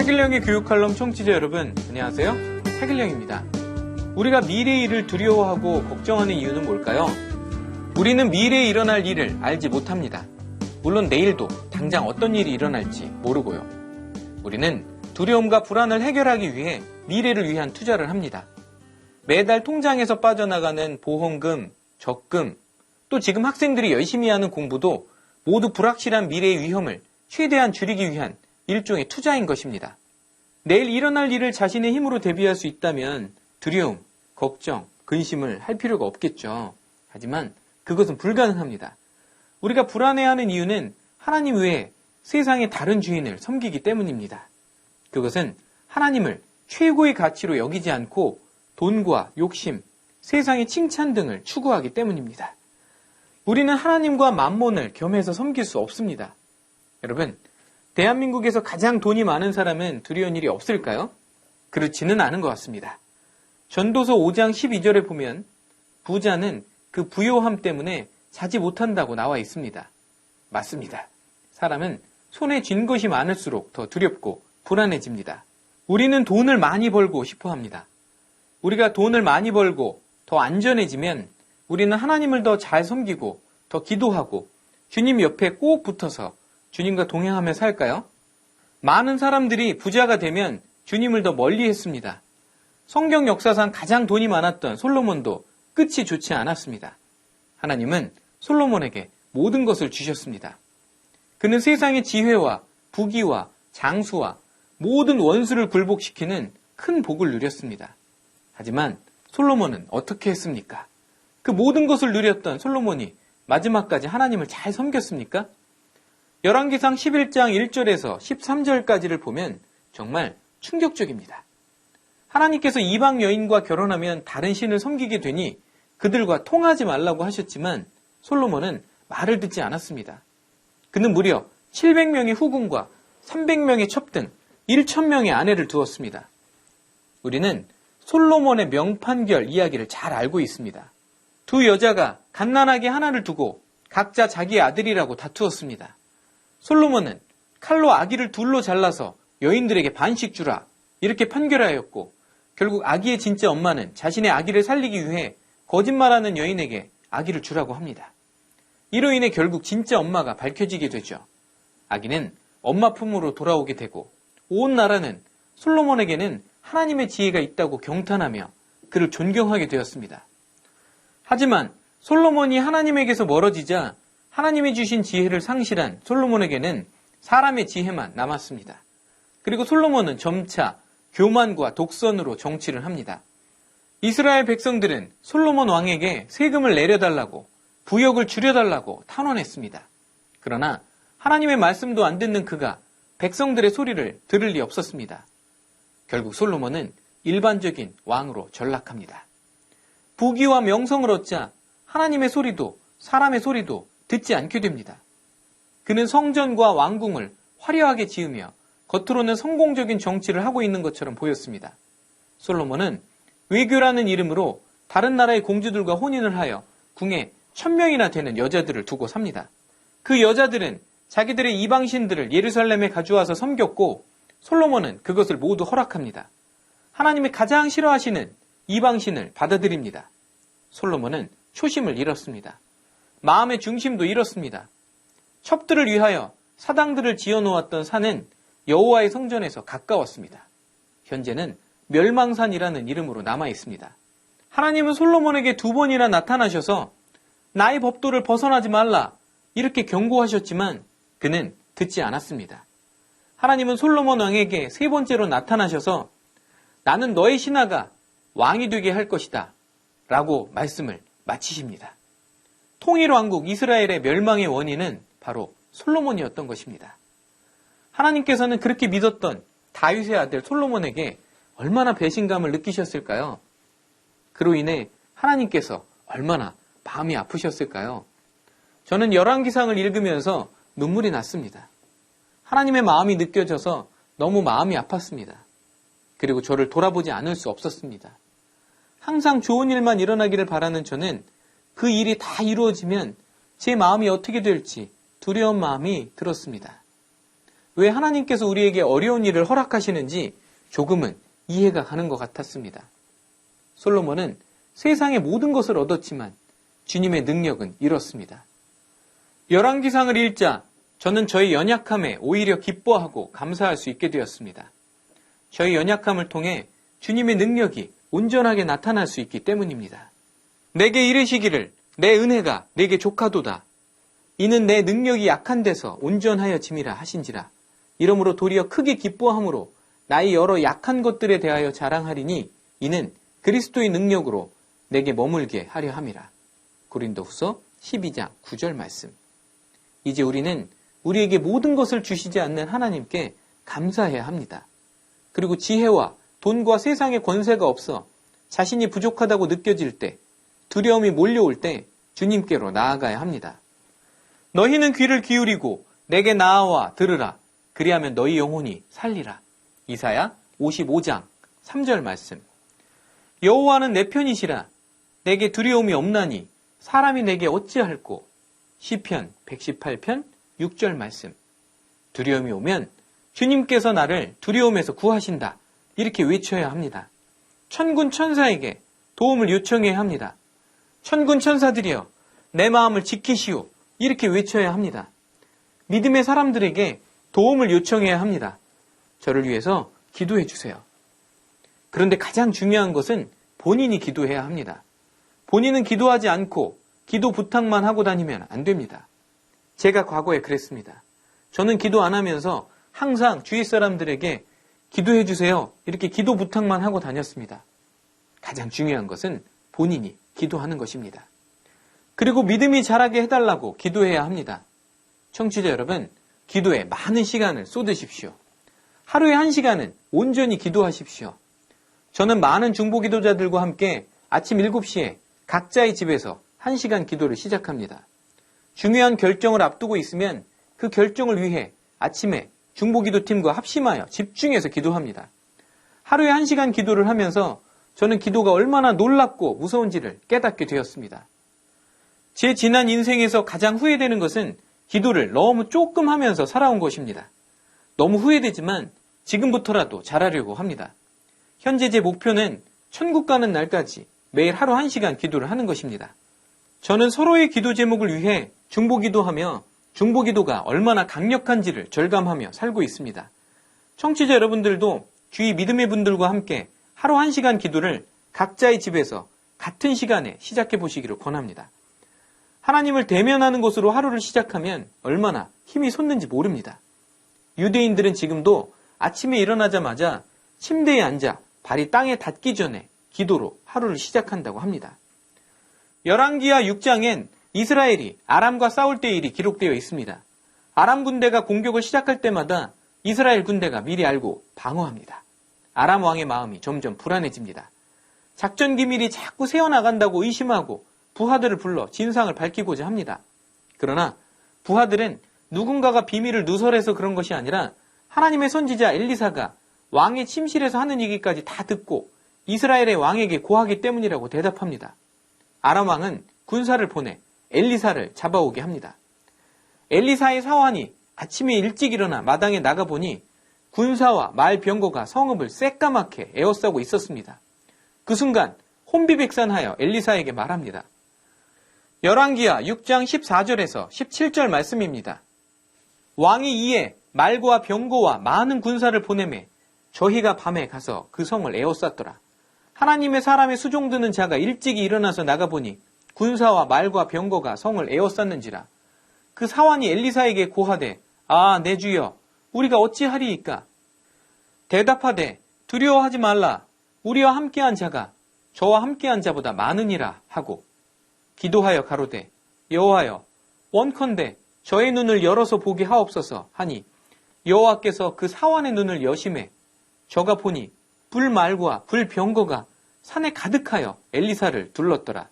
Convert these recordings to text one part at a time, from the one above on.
차길령의 교육 칼럼 청취자 여러분, 안녕하세요. 차길령입니다. 우리가 미래의 일을 두려워하고 걱정하는 이유는 뭘까요? 우리는 미래에 일어날 일을 알지 못합니다. 물론 내일도 당장 어떤 일이 일어날지 모르고요. 우리는 두려움과 불안을 해결하기 위해 미래를 위한 투자를 합니다. 매달 통장에서 빠져나가는 보험금, 적금, 또 지금 학생들이 열심히 하는 공부도 모두 불확실한 미래의 위험을 최대한 줄이기 위한 일종의 투자인 것입니다. 내일 일어날 일을 자신의 힘으로 대비할 수 있다면 두려움, 걱정, 근심을 할 필요가 없겠죠. 하지만 그것은 불가능합니다. 우리가 불안해하는 이유는 하나님 외에 세상의 다른 주인을 섬기기 때문입니다. 그것은 하나님을 최고의 가치로 여기지 않고 돈과 욕심, 세상의 칭찬 등을 추구하기 때문입니다. 우리는 하나님과 만몬을 겸해서 섬길 수 없습니다. 여러분, 대한민국에서 가장 돈이 많은 사람은 두려운 일이 없을까요? 그렇지는 않은 것 같습니다. 전도서 5장 12절에 보면 부자는 그 부요함 때문에 자지 못한다고 나와 있습니다. 맞습니다. 사람은 손에 쥔 것이 많을수록 더 두렵고 불안해집니다. 우리는 돈을 많이 벌고 싶어 합니다. 우리가 돈을 많이 벌고 더 안전해지면 우리는 하나님을 더 잘 섬기고 더 기도하고 주님 옆에 꼭 붙어서 주님과 동행하며 살까요? 많은 사람들이 부자가 되면 주님을 더 멀리 했습니다. 성경 역사상 가장 돈이 많았던 솔로몬도 끝이 좋지 않았습니다. 하나님은 솔로몬에게 모든 것을 주셨습니다. 그는 세상의 지혜와 부귀와 장수와 모든 원수를 굴복시키는 큰 복을 누렸습니다. 하지만 솔로몬은 어떻게 했습니까? 그 모든 것을 누렸던 솔로몬이 마지막까지 하나님을 잘 섬겼습니까? 열왕기상 11장 1절에서 13절까지를 보면 정말 충격적입니다. 하나님께서 이방 여인과 결혼하면 다른 신을 섬기게 되니 그들과 통하지 말라고 하셨지만 솔로몬은 말을 듣지 않았습니다. 그는 무려 700명의 후궁과 300명의 첩 등 1000명의 아내를 두었습니다. 우리는 솔로몬의 명판결 이야기를 잘 알고 있습니다. 두 여자가 갓난아기 하나를 두고 각자 자기 아들이라고 다투었습니다. 솔로몬은 칼로 아기를 둘로 잘라서 여인들에게 반씩 주라 이렇게 판결하였고 결국 아기의 진짜 엄마는 자신의 아기를 살리기 위해 거짓말하는 여인에게 아기를 주라고 합니다. 이로 인해 결국 진짜 엄마가 밝혀지게 되죠. 아기는 엄마 품으로 돌아오게 되고 온 나라는 솔로몬에게는 하나님의 지혜가 있다고 경탄하며 그를 존경하게 되었습니다. 하지만 솔로몬이 하나님에게서 멀어지자 하나님이 주신 지혜를 상실한 솔로몬에게는 사람의 지혜만 남았습니다. 그리고 솔로몬은 점차 교만과 독선으로 정치를 합니다. 이스라엘 백성들은 솔로몬 왕에게 세금을 내려달라고 부역을 줄여달라고 탄원했습니다. 그러나 하나님의 말씀도 안 듣는 그가 백성들의 소리를 들을 리 없었습니다. 결국 솔로몬은 일반적인 왕으로 전락합니다. 부귀와 명성을 얻자 하나님의 소리도 사람의 소리도 듣지 않게 됩니다. 그는 성전과 왕궁을 화려하게 지으며 겉으로는 성공적인 정치를 하고 있는 것처럼 보였습니다. 솔로몬은 외교라는 이름으로 다른 나라의 공주들과 혼인을 하여 궁에 1000명이나 되는 여자들을 두고 삽니다. 그 여자들은 자기들의 이방신들을 예루살렘에 가져와서 섬겼고 솔로몬은 그것을 모두 허락합니다. 하나님이 가장 싫어하시는 이방신을 받아들입니다. 솔로몬은 초심을 잃었습니다. 마음의 중심도 잃었습니다. 첩들을 위하여 사당들을 지어놓았던 산은 여호와의 성전에서 가까웠습니다. 현재는 멸망산이라는 이름으로 남아있습니다. 하나님은 솔로몬에게 2번이나 나타나셔서 나의 법도를 벗어나지 말라 이렇게 경고하셨지만 그는 듣지 않았습니다. 하나님은 솔로몬 왕에게 3번째로 나타나셔서 나는 너의 신하가 왕이 되게 할 것이다 라고 말씀을 마치십니다. 통일왕국 이스라엘의 멸망의 원인은 바로 솔로몬이었던 것입니다. 하나님께서는 그렇게 믿었던 다윗의 아들 솔로몬에게 얼마나 배신감을 느끼셨을까요? 그로 인해 하나님께서 얼마나 마음이 아프셨을까요? 저는 열왕기상을 읽으면서 눈물이 났습니다. 하나님의 마음이 느껴져서 너무 마음이 아팠습니다. 그리고 저를 돌아보지 않을 수 없었습니다. 항상 좋은 일만 일어나기를 바라는 저는 그 일이 다 이루어지면 제 마음이 어떻게 될지 두려운 마음이 들었습니다. 왜 하나님께서 우리에게 어려운 일을 허락하시는지 조금은 이해가 가는 것 같았습니다. 솔로몬은 세상의 모든 것을 얻었지만 주님의 능력은 잃었습니다. 열왕기상을 읽자 저는 저의 연약함에 오히려 기뻐하고 감사할 수 있게 되었습니다. 저의 연약함을 통해 주님의 능력이 온전하게 나타날 수 있기 때문입니다. 내게 이르시기를 내 은혜가 내게 족하도다. 이는 내 능력이 약한 데서 온전하여짐이라 하신지라. 이러므로 도리어 크게 기뻐함으로 나의 여러 약한 것들에 대하여 자랑하리니 이는 그리스도의 능력으로 내게 머물게 하려 함이라. 고린도후서 12장 9절 말씀. 이제 우리는 우리에게 모든 것을 주시지 않는 하나님께 감사해야 합니다. 그리고 지혜와 돈과 세상의 권세가 없어 자신이 부족하다고 느껴질 때, 두려움이 몰려올 때 주님께로 나아가야 합니다. 너희는 귀를 기울이고 내게 나아와 들으라. 그리하면 너희 영혼이 살리라. 이사야 55장 3절 말씀. 여호와는 내 편이시라. 내게 두려움이 없나니 사람이 내게 어찌할꼬. 시편 118편 6절 말씀. 두려움이 오면 주님께서 나를 두려움에서 구하신다. 이렇게 외쳐야 합니다. 천군 천사에게 도움을 요청해야 합니다. 천군 천사들이여 내 마음을 지키시오. 이렇게 외쳐야 합니다. 믿음의 사람들에게 도움을 요청해야 합니다. 저를 위해서 기도해 주세요. 그런데 가장 중요한 것은 본인이 기도해야 합니다. 본인은 기도하지 않고 기도 부탁만 하고 다니면 안 됩니다. 제가 과거에 그랬습니다. 저는 기도 안 하면서 항상 주위 사람들에게 기도해 주세요. 이렇게 기도 부탁만 하고 다녔습니다. 가장 중요한 것은 본인이 기도하는 것입니다. 그리고 믿음이 자라게 해달라고 기도해야 합니다. 청취자 여러분, 기도에 많은 시간을 쏟으십시오. 하루에 1시간은 온전히 기도하십시오. 저는 많은 중보기도자들과 함께 아침 7시에 각자의 집에서 1시간 기도를 시작합니다. 중요한 결정을 앞두고 있으면 그 결정을 위해 아침에 중보기도팀과 합심하여 집중해서 기도합니다. 하루에 1시간 기도를 하면서 저는 기도가 얼마나 놀랍고 무서운지를 깨닫게 되었습니다. 제 지난 인생에서 가장 후회되는 것은 기도를 너무 조금 하면서 살아온 것입니다. 너무 후회되지만 지금부터라도 잘하려고 합니다. 현재 제 목표는 천국 가는 날까지 매일 하루 1시간 기도를 하는 것입니다. 저는 서로의 기도 제목을 위해 중보기도하며 중보기도가 얼마나 강력한지를 절감하며 살고 있습니다. 청취자 여러분들도 주위 믿음의 분들과 함께 하루 1시간 기도를 각자의 집에서 같은 시간에 시작해 보시기를 권합니다. 하나님을 대면하는 것으로 하루를 시작하면 얼마나 힘이 솟는지 모릅니다. 유대인들은 지금도 아침에 일어나자마자 침대에 앉아 발이 땅에 닿기 전에 기도로 하루를 시작한다고 합니다. 열왕기하 6장엔 이스라엘이 아람과 싸울 때의 일이 기록되어 있습니다. 아람 군대가 공격을 시작할 때마다 이스라엘 군대가 미리 알고 방어합니다. 아람 왕의 마음이 점점 불안해집니다. 작전 기밀이 자꾸 새어나간다고 의심하고 부하들을 불러 진상을 밝히고자 합니다. 그러나 부하들은 누군가가 비밀을 누설해서 그런 것이 아니라 하나님의 선지자 엘리사가 왕의 침실에서 하는 얘기까지 다 듣고 이스라엘의 왕에게 고하기 때문이라고 대답합니다. 아람 왕은 군사를 보내 엘리사를 잡아오게 합니다. 엘리사의 사환이 아침에 일찍 일어나 마당에 나가보니 군사와 말병거가 성읍을 새까맣게 에워싸고 있었습니다. 그 순간 혼비백산하여 엘리사에게 말합니다. 열왕기하 6장 14절에서 17절 말씀입니다. 왕이 이에 말과 병거와 많은 군사를 보내매 저희가 밤에 가서 그 성을 에워쌌더라. 하나님의 사람의 수종드는 자가 일찍이 일어나서 나가보니 군사와 말과 병거가 성을 에워쌌는지라. 그 사환이 엘리사에게 고하되 내 주여 우리가 어찌하리이까? 대답하되 두려워하지 말라. 우리와 함께한 자가 저와 함께한 자보다 많으니라 하고 기도하여 가로되 여호와여 원컨대 저의 눈을 열어서 보게 하옵소서 하니 여호와께서 그 사환의 눈을 여심해 저가 보니 불말과 불병거가 산에 가득하여 엘리사를 둘렀더라.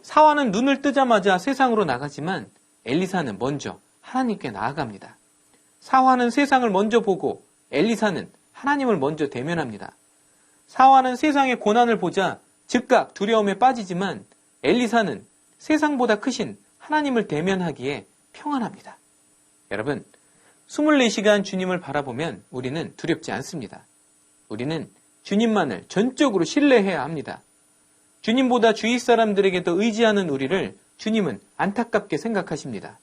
사환은 눈을 뜨자마자 세상으로 나가지만 엘리사는 먼저 하나님께 나아갑니다. 사환은 세상을 먼저 보고 엘리사는 하나님을 먼저 대면합니다. 사환은 세상의 고난을 보자 즉각 두려움에 빠지지만 엘리사는 세상보다 크신 하나님을 대면하기에 평안합니다. 여러분, 24시간 주님을 바라보면 우리는 두렵지 않습니다. 우리는 주님만을 전적으로 신뢰해야 합니다. 주님보다 주위 사람들에게 더 의지하는 우리를 주님은 안타깝게 생각하십니다.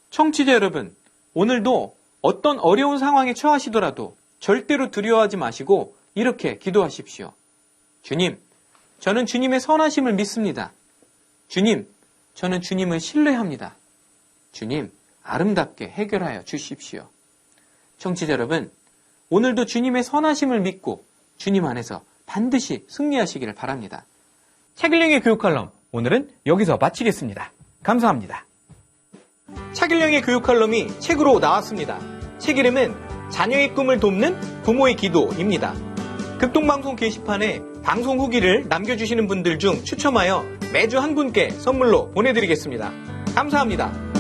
청취자 여러분, 오늘도 어떤 어려운 상황에 처하시더라도 절대로 두려워하지 마시고 이렇게 기도하십시오. 주님, 저는 주님의 선하심을 믿습니다. 주님, 저는 주님을 신뢰합니다. 주님, 아름답게 해결하여 주십시오. 청취자 여러분, 오늘도 주님의 선하심을 믿고 주님 안에서 반드시 승리하시기를 바랍니다. 차길령의 교육 칼럼, 오늘은 여기서 마치겠습니다. 감사합니다. 차길령의 교육 칼럼이 책으로 나왔습니다. 책 이름은 자녀의 꿈을 돕는 부모의 기도입니다. 극동방송 게시판에 방송 후기를 남겨주시는 분들 중 추첨하여 매주 한 분께 선물로 보내드리겠습니다. 감사합니다.